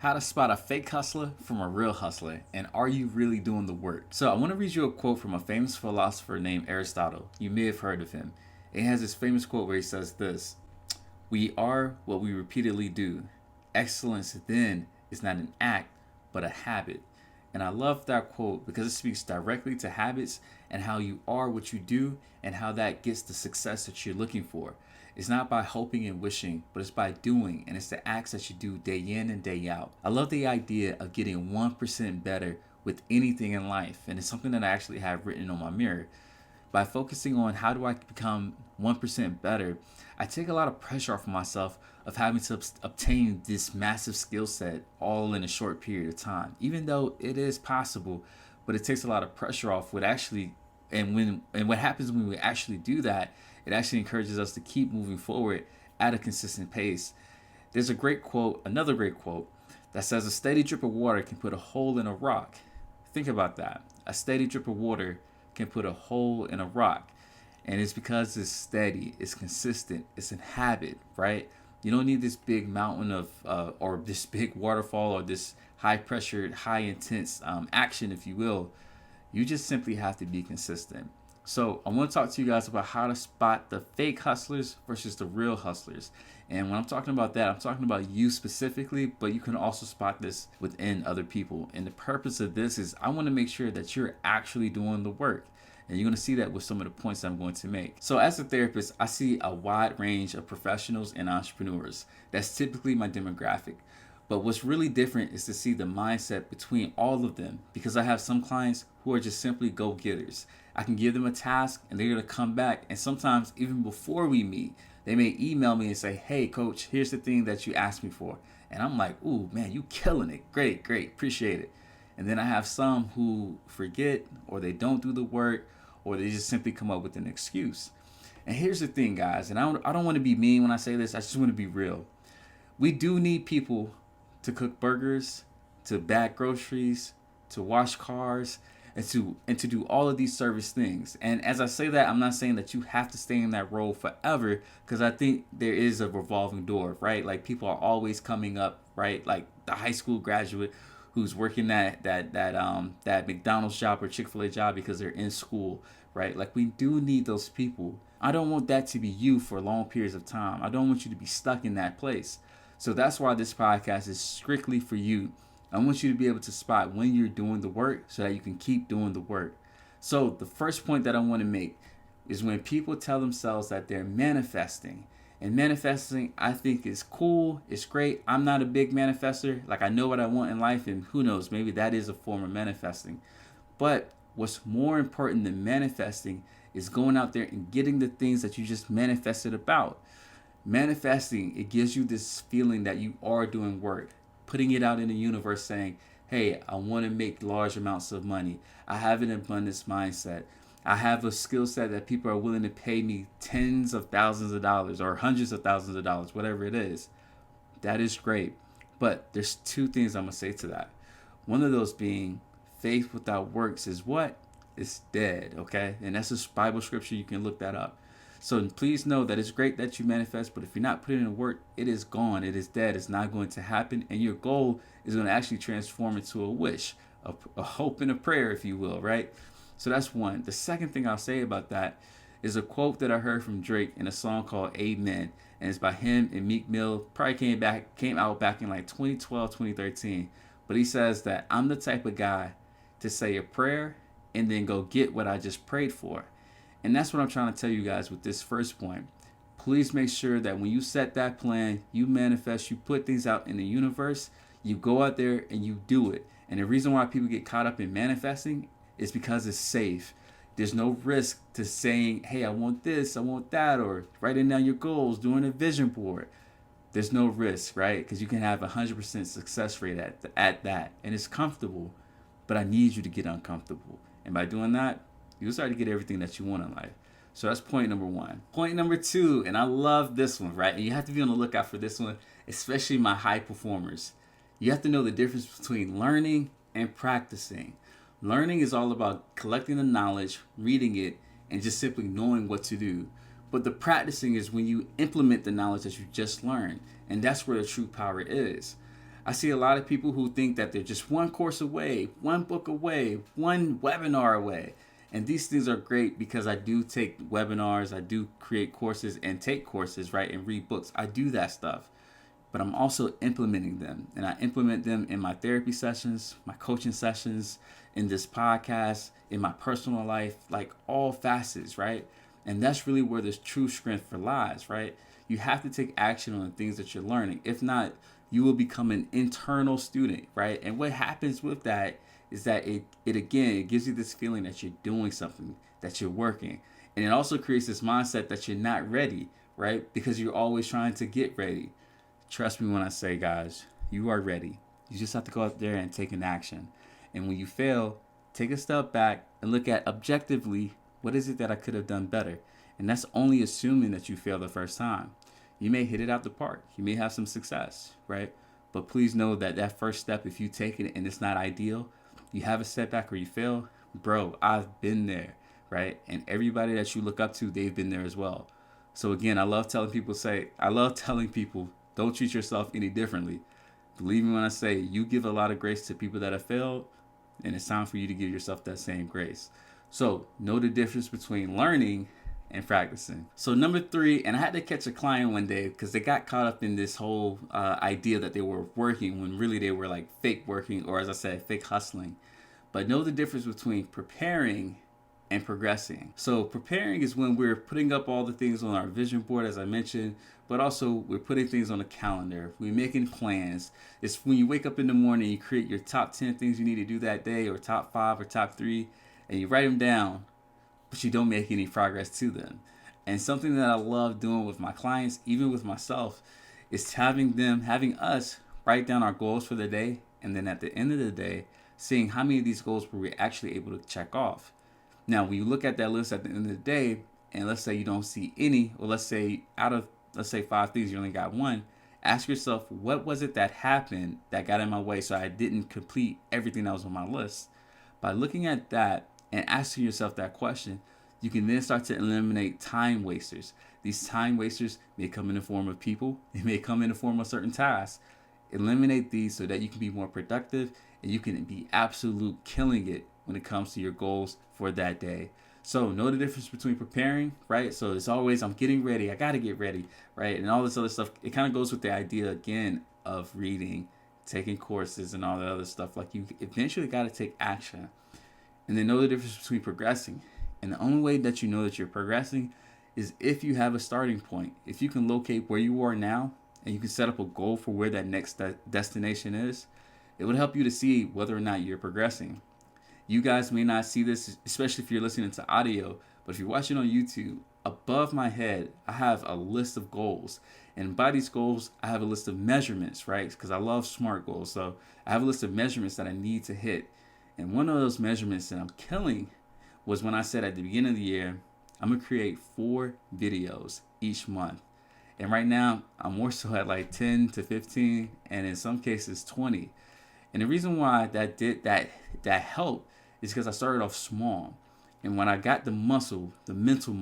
How to spot a fake hustler from a real hustler, and are you really doing the work? So, I want to read you a quote from a famous philosopher named Aristotle. You may have heard of him. It has this famous quote where he says this: "We are what we repeatedly do. Excellence then is not an act, but a habit." And I love that quote because it speaks directly to habits and how you are what you do and how that gets the success that you're looking for. It's not by hoping and wishing, but it's by doing, and it's the acts that you do day in and day out. I love the idea of getting 1% better with anything in life, and it's something that I actually have written on my mirror. By focusing on how do I become 1% better, I take a lot of pressure off of myself of having to obtain this massive skill set all in a short period of time. Even though it is possible, but it takes a lot of pressure off what actually and what happens when we actually do that, it actually encourages us to keep moving forward at a consistent pace. There's a great quote, another great quote, that says a steady drip of water can put a hole in a rock. Think about that. A steady drip of water can put a hole in a rock. And it's because it's steady, it's consistent, it's a habit, right? You don't need this big mountain of, or this big waterfall, or this high pressured, high intense action, if you will. You just simply have to be consistent. So I want to talk to you guys about how to spot the fake hustlers versus the real hustlers. And when I'm talking about that, I'm talking about you specifically, but you can also spot this within other people. And the purpose of this is I want to make sure that you're actually doing the work. And you're going to see that with some of the points I'm going to make. So as a therapist, I see a wide range of professionals and entrepreneurs. That's typically my demographic. But what's really different is to see the mindset between all of them, because I have some clients who are just simply go-getters. I can give them a task and they're going to come back, and sometimes even before we meet, they may email me and say, "Hey coach, here's the thing that you asked me for." And I'm like, "Ooh, man, you killing it. Great, great. Appreciate it." And then I have some who forget, or they don't do the work, or they just simply come up with an excuse. And here's the thing, guys, and I don't want to be mean when I say this. I just want to be real. We do need people to cook burgers, to bag groceries, to wash cars, and to do all of these service things. And as I say that, I'm not saying that you have to stay in that role forever, because I think there is a revolving door, right? Like people are always coming up, right? Like the high school graduate who's working that McDonald's job or Chick-fil-A job because they're in school, right? Like we do need those people. I don't want that to be you for long periods of time. I don't want you to be stuck in that place. So that's why this podcast is strictly for you. I want you to be able to spot when you're doing the work so that you can keep doing the work. So the first point that I want to make is when people tell themselves that they're manifesting. And manifesting, I think, is cool. It's great. I'm not a big manifester. Like, I know what I want in life, and who knows, maybe that is a form of manifesting. But what's more important than manifesting is going out there and getting the things that you just manifested about. Manifesting, it gives you this feeling that you are doing work, putting it out in the universe saying, "Hey, I want to make large amounts of money. I have an abundance mindset. I have a skill set that people are willing to pay me tens of thousands of dollars or hundreds of thousands of dollars, whatever it is." That is great. But there's two things I'm going to say to that. One of those being faith without works is what? It's dead, okay? And that's a Bible scripture. You can look that up. So please know that it's great that you manifest, but if you're not putting in work, it is gone. It is dead. It's not going to happen. And your goal is going to actually transform into a wish, a hope and a prayer, if you will, right? So that's one. The second thing I'll say about that is a quote that I heard from Drake in a song called Amen. And it's by him and Meek Mill. Probably came out back in like 2012, 2013. But he says that I'm the type of guy to say a prayer and then go get what I just prayed for. And that's what I'm trying to tell you guys with this first point. Please make sure that when you set that plan, you manifest, you put things out in the universe, you go out there and you do it. And the reason why people get caught up in manifesting is because it's safe. There's no risk to saying, "Hey, I want this, I want that," or writing down your goals, doing a vision board. There's no risk, right? Because you can have 100% success rate at that. And it's comfortable, but I need you to get uncomfortable. And by doing that, you'll start to get everything that you want in life. So that's point number one. Point number two, and I love this one, right? And you have to be on the lookout for this one, especially my high performers. You have to know the difference between learning and practicing. Learning is all about collecting the knowledge, reading it, and just simply knowing what to do. But the practicing is when you implement the knowledge that you just learned. And that's where the true power is. I see a lot of people who think that they're just one course away, one book away, one webinar away. And these things are great because I do take webinars, I do create courses and take courses, right? And read books. I do that stuff. But I'm also implementing them. And I implement them in my therapy sessions, my coaching sessions, in this podcast, in my personal life, like all facets, right? And that's really where this true strength for lies, right? You have to take action on the things that you're learning. If not, you will become an internal student, right? And what happens with that is that it gives you this feeling that you're doing something, that you're working. And it also creates this mindset that you're not ready, right? Because you're always trying to get ready. Trust me when I say, guys, you are ready. You just have to go out there and take an action. And when you fail, take a step back and look at objectively, what is it that I could have done better? And that's only assuming that you failed the first time. You may hit it out the park. You may have some success, right? But please know that that first step, if you take it and it's not ideal, you have a setback or you fail, bro, I've been there, right? And everybody that you look up to, they've been there as well. So again, I love telling people, don't treat yourself any differently. Believe me when I say you give a lot of grace to people that have failed, and it's time for you to give yourself that same grace. So know the difference between learning and practicing. So number 3, and I had to catch a client one day because they got caught up in this whole idea that they were working when really they were like fake working, or as I said, fake hustling. But know the difference between preparing and progressing. So preparing is when we're putting up all the things on our vision board, as I mentioned, but also we're putting things on the calendar. We're making plans. It's when you wake up in the morning, you create your top 10 things you need to do that day, or top 5 or top 3, and you write them down, but you don't make any progress to them. And something that I love doing with my clients, even with myself, is having us write down our goals for the day, and then at the end of the day, seeing how many of these goals were we actually able to check off. Now, when you look at that list at the end of the day, and let's say you don't see any, or let's say 5 things, you only got one, ask yourself, what was it that happened that got in my way so I didn't complete everything that was on my list? By looking at that and asking yourself that question, you can then start to eliminate time wasters. These time wasters may come in the form of people. It may come in the form of certain tasks. Eliminate these so that you can be more productive and you can be absolute killing it when it comes to your goals for that day. So know the difference between preparing, right? So it's always, I'm getting ready, I got to get ready, right? And all this other stuff, it kind of goes with the idea again of reading, taking courses and all that other stuff. Like you eventually got to take action. And then know the difference between progressing. And the only way that you know that you're progressing is if you have a starting point. If you can locate where you are now and you can set up a goal for where that next destination is, it would help you to see whether or not you're progressing. You guys may not see this, especially if you're listening to audio, but if you're watching on YouTube, above my head, I have a list of goals. And by these goals, I have a list of measurements, right? Because I love SMART goals. So I have a list of measurements that I need to hit. And one of those measurements that I'm killing was when I said at the beginning of the year, I'm going to create 4 videos each month. And right now, I'm more so at like 10 to 15, and in some cases 20. And the reason why that helped is because I started off small. And when I got the muscle, the mental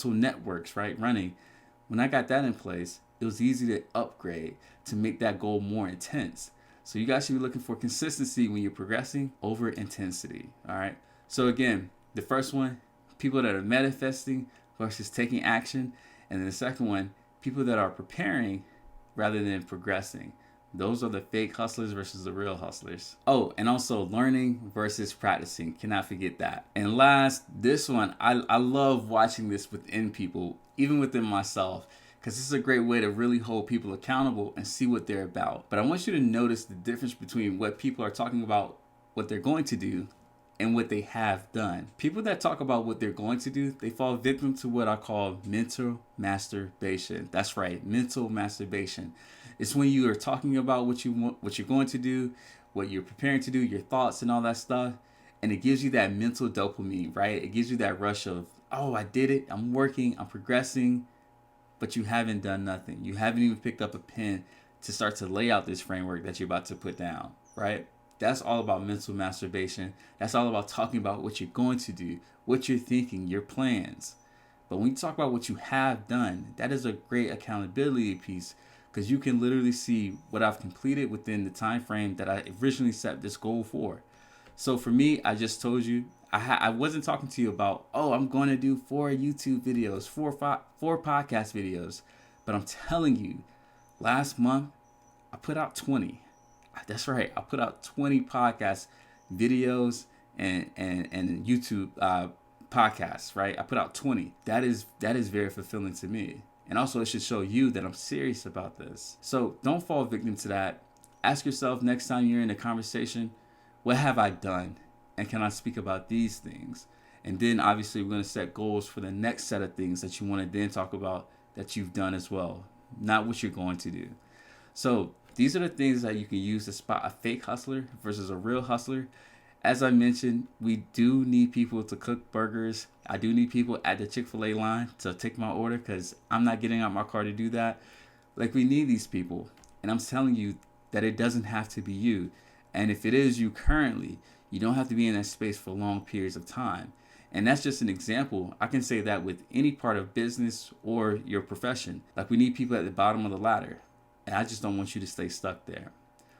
networks, right, running, when I got that in place, it was easy to upgrade to make that goal more intense. So you guys should be looking for consistency when you're progressing over intensity, all right? So again, the first one, people that are manifesting versus taking action. And then the second one, people that are preparing rather than progressing. Those are the fake hustlers versus the real hustlers. Oh, and also learning versus practicing. Cannot forget that. And last, this one, I love watching this within people, even within myself, because this is a great way to really hold people accountable and see what they're about. But I want you to notice the difference between what people are talking about, what they're going to do, and what they have done. People that talk about what they're going to do, they fall victim to what I call mental masturbation. That's right, mental masturbation. It's when you are talking about what you want, what you're going to do, what you're preparing to do, your thoughts and all that stuff, and it gives you that mental dopamine, right? It gives you that rush of, oh, I did it, I'm working, I'm progressing, but you haven't done nothing. You haven't even picked up a pen to start to lay out this framework that you're about to put down, right? That's all about mental masturbation. That's all about talking about what you're going to do, what you're thinking, your plans. But when you talk about what you have done, that is a great accountability piece, because you can literally see what I've completed within the time frame that I originally set this goal for. So for me, I just told you, I wasn't talking to you about, oh, I'm going to do 4 YouTube videos, 4 podcast videos. But I'm telling you, last month, I put out 20. That's right. I put out 20 podcast videos and YouTube podcasts, right? I put out 20. That is very fulfilling to me. And also it should show you that I'm serious about this. So don't fall victim to that. Ask yourself next time you're in a conversation, what have I done? And can I speak about these things? And then obviously we're going to set goals for the next set of things that you want to then talk about that you've done as well, not what you're going to do. So these are the things that you can use to spot a fake hustler versus a real hustler. As I mentioned, we do need people to cook burgers. I do need people at the Chick-fil-A line to take my order because I'm not getting out my car to do that. Like, we need these people. And I'm telling you that it doesn't have to be you. And if it is you currently, you don't have to be in that space for long periods of time. And that's just an example. I can say that with any part of business or your profession. Like, we need people at the bottom of the ladder. And I just don't want you to stay stuck there.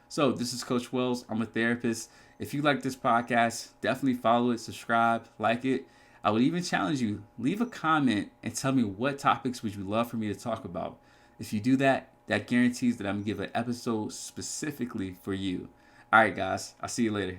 So this is Coach Wells. I'm a therapist. If you like this podcast, definitely follow it, subscribe, like it. I would even challenge you, leave a comment and tell me what topics would you love for me to talk about. If you do that, that guarantees that I'm going to give an episode specifically for you. All right, guys. I'll see you later.